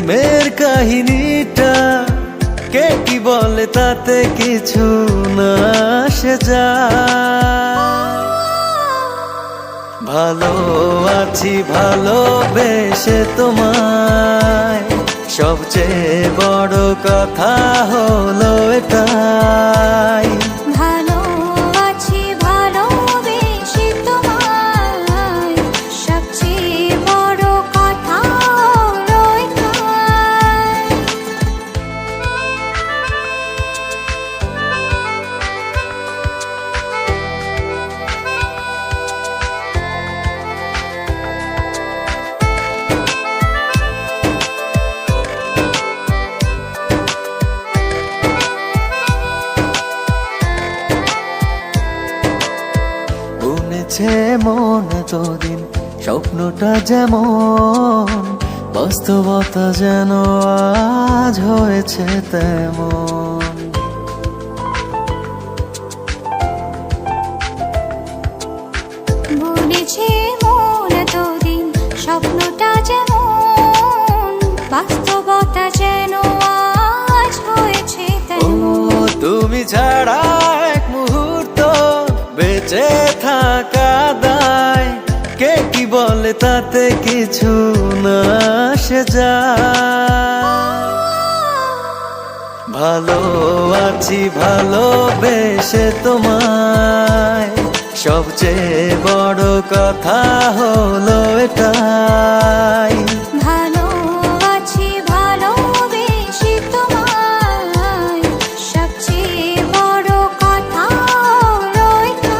প্রেমের কাহিনীটা কে কি বলে তাতে কিছু না আসে যায়। ভালো আছি ভালোবেসে তোমায়, সবচেয়ে বড় কথা হলো এটাই। ভালো আছি ভালোবেসে তোমায়, সবচেয়ে বড় কথা হলো এটাই। বুনেছে মন এতদিন স্বপ্নটা যেমন, বাস্তবতা যেন আজ হয়েছে তেমন। বুনেছে মন এতদিন স্বপ্নটা যেমন, বাস্তবতা যেন আজ হয়েছে ও তেমন। তুমি ছাড়া এক মুহূর্ত বেঁচে থাকা দায়, কে কি বলে তাতে কিছু না আসে যায়। ভালো আছি ভালোবেসে তোমায়, সবচেয়ে বড় কথা হলো এটাই। ভালো আছি ভালোবেসে তোমায়, সবচেয়ে বড় কথা হলো এটাই।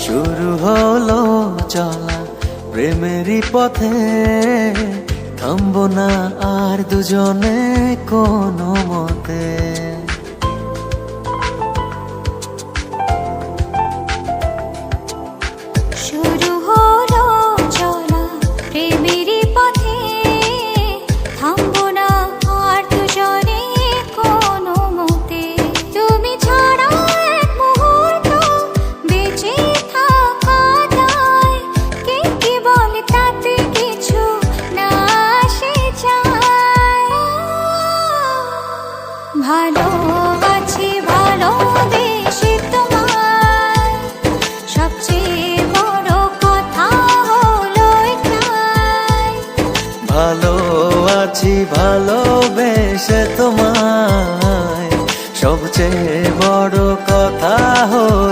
শুরু হলো চলা প্রেমেরই পথে, থামবো না আর দুজনে কোনো মতে। শুরু হলো চলা প্রেমেরই পথে, থামবো না আর দুজনে কোনো মতে। তুমি ছাড়া এক মুহূর্ত বেঁচে থাকা দায়, কে কি বলে তাতে কিছু না আসে যায়। ভালো আছি ভালোবেসে তোমায়, সবচেয়ে বড় কথা হলো এটাই। ভালো আছি ভালোবেসে তোমায়, সবচেয়ে বড় কথা হলো